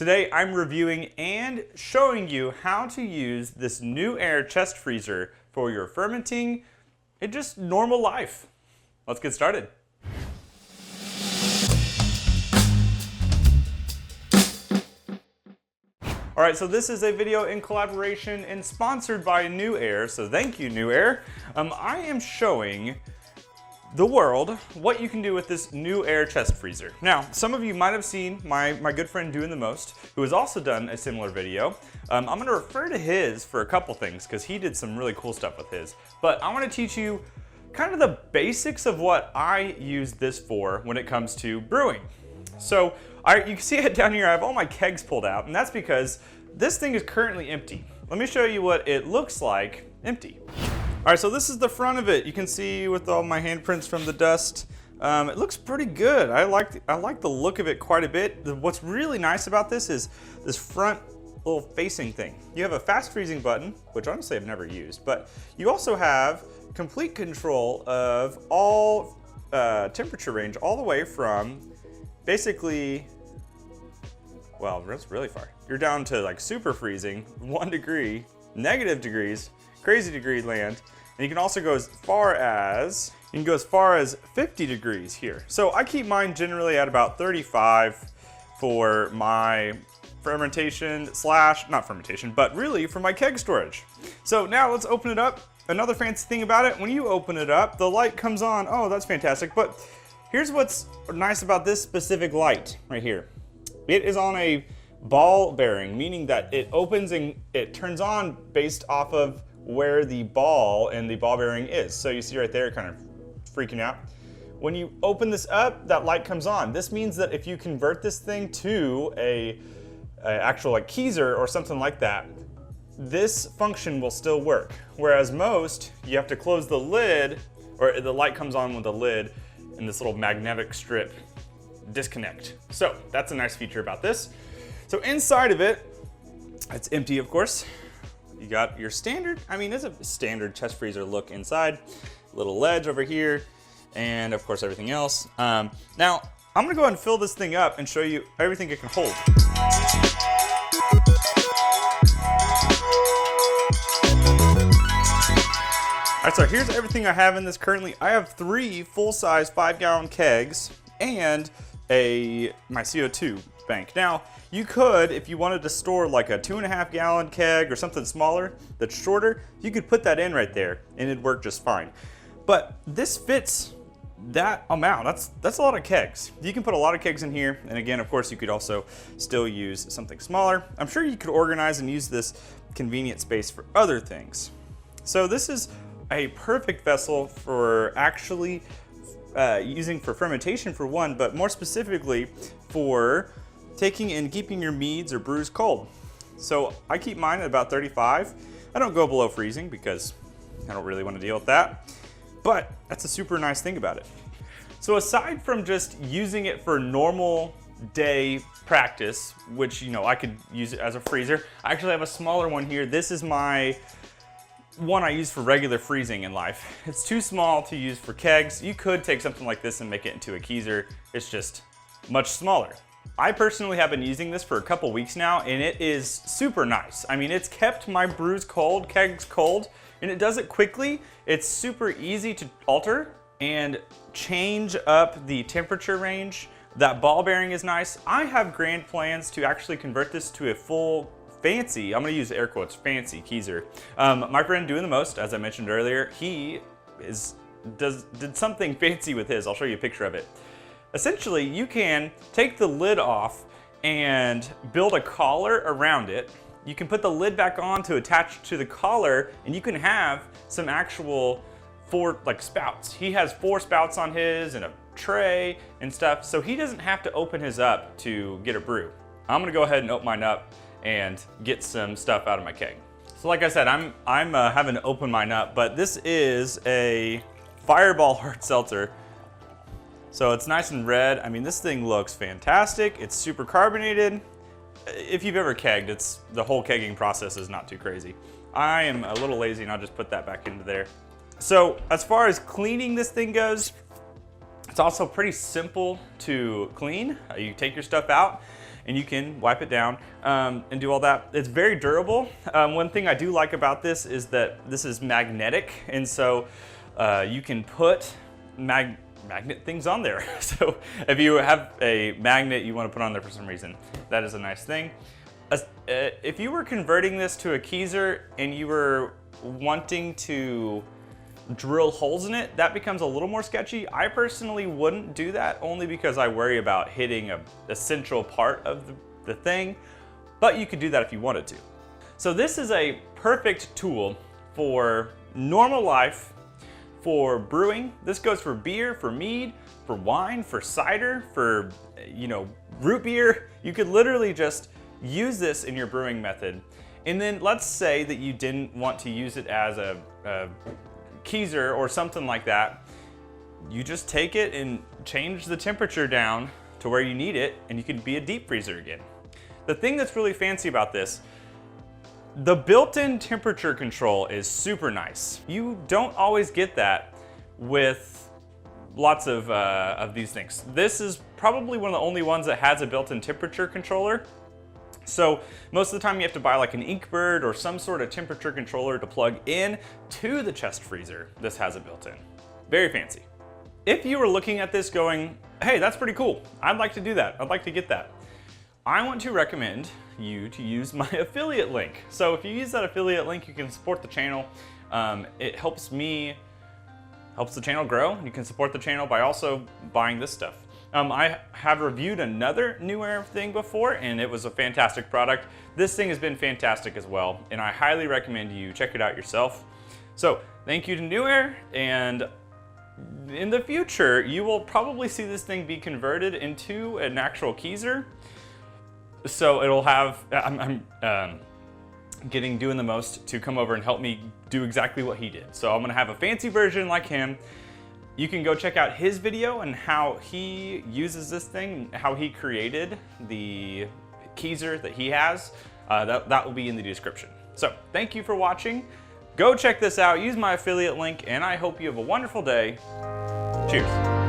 Today I'm reviewing and showing you how to use this NewAir chest freezer for your fermenting and just normal life. Let's get started. All right, so this is a video in collaboration and sponsored by NewAir, so thank you, NewAir. I am showing the world what you can do with this NewAir chest freezer. Now, some of you might have seen my good friend Doing the Most, who has also done a similar video. I'm gonna refer to his for a couple things because he did some really cool stuff with his. But I wanna teach you kind of the basics of what I use this for when it comes to brewing. So you can see it down here, I have all my kegs pulled out, and that's because this thing is currently empty. Let me show you what it looks like empty. All right, so this is the front of it. You can see with all my handprints from the dust. It looks pretty good. I like the look of it quite a bit. What's really nice about this is this front little facing thing. You have a fast freezing button, which honestly I've never used, but you also have complete control of all temperature range, all the way from basically, well, that's really far. You're down to like super freezing, 1 degree, negative degrees, crazy degree land, and you can also go as far as 50 degrees here. So I keep mine generally at about 35 for my fermentation not fermentation, but really for my keg storage. So now let's open it up. Another fancy thing about it, when you open it up, the light comes on. Oh, that's fantastic. But here's what's nice about this specific light right here. It is on a ball bearing, meaning that it opens and it turns on based off of where the ball and the ball bearing is. So you see right there, kind of freaking out. When you open this up, that light comes on. This means that if you convert this thing to a actual like keezer or something like that, this function will still work. Whereas most, you have to close the lid, or the light comes on with the lid and this little magnetic strip disconnect. So that's a nice feature about this. So inside of it, it's empty, of course. You got your standard, it's a standard chest freezer look inside. Little ledge over here, and of course everything else. Now, I'm gonna go ahead and fill this thing up and show you everything it can hold. All right, so here's everything I have in this currently. I have 3 full-size 5-gallon kegs and my CO2 bank. Now, you could, if you wanted to store like a 2.5-gallon keg or something smaller that's shorter, you could put that in right there and it'd work just fine. But this fits that amount. That's a lot of kegs. You can put a lot of kegs in here, and again, of course, you could also still use something smaller. I'm sure you could organize and use this convenient space for other things. So this is a perfect vessel for actually using for fermentation for one, but more specifically for taking and keeping your meads or brews cold. So I keep mine at about 35. I don't go below freezing because I don't really want to deal with that, but that's a super nice thing about it. So aside from just using it for normal day practice, which I could use it as a freezer, I actually have a smaller one here. This is my one I use for regular freezing in life. It's too small to use for kegs. You could take something like this and make it into a keezer. It's just much smaller. I personally have been using this for a couple weeks now, and it is super nice. It's kept my brews cold, kegs cold, and it does it quickly. It's super easy to alter and change up the temperature range. That ball bearing is nice. I have grand plans to actually convert this to a full fancy, I'm gonna use air quotes, fancy keezer. My friend Doing the Most, as I mentioned earlier, he did something fancy with his. I'll show you a picture of it. Essentially, you can take the lid off and build a collar around it. You can put the lid back on to attach to the collar, and you can have some actual 4 spouts. He has 4 spouts on his and a tray and stuff, so he doesn't have to open his up to get a brew. I'm gonna go ahead and open mine up and get some stuff out of my keg. So like I said, I'm having to open mine up, but this is a Fireball hard seltzer. So it's nice and red. This thing looks fantastic. It's super carbonated. If you've ever kegged, the whole kegging process is not too crazy. I am a little lazy and I'll just put that back into there. So as far as cleaning this thing goes, it's also pretty simple to clean. You take your stuff out and you can wipe it down and do all that. It's very durable. One thing I do like about this is that this is magnetic, and so you can put magnet things on there. So if you have a magnet you want to put on there for some reason, that is a nice thing. If you were converting this to a keezer and you were wanting to drill holes in it, that becomes a little more sketchy. I personally wouldn't do that, only because I worry about hitting a central part of the thing, but you could do that if you wanted to. So this is a perfect tool for normal life, for brewing. This goes for beer, for mead, for wine, for cider, for root beer. You could literally just use this in your brewing method. And then let's say that you didn't want to use it as a keezer or something like that. You just take it and change the temperature down to where you need it, and you can be a deep freezer again. The thing that's really fancy about this, the built-in temperature control is super nice. You don't always get that with lots of these things. This is probably one of the only ones that has a built-in temperature controller. So most of the time you have to buy like an Inkbird or some sort of temperature controller to plug in to the chest freezer. This has it built in. Very fancy. If you were looking at this going, hey, that's pretty cool, I'd like to do that, I'd like to get that, I want to recommend you to use my affiliate link. So if you use that affiliate link, you can support the channel. It helps the channel grow. You can support the channel by also buying this stuff. I have reviewed another NewAir thing before, and it was a fantastic product. This thing has been fantastic as well, and I highly recommend you check it out yourself. So thank you to NewAir, and in the future, you will probably see this thing be converted into an actual keezer. So it'll have, I'm getting Doing the Most to come over and help me do exactly what he did. So I'm gonna have a fancy version like him. You can go check out his video and how he uses this thing, how he created the keezer that he has. That will be in the description. So thank you for watching. Go check this out, use my affiliate link, and I hope you have a wonderful day. Cheers.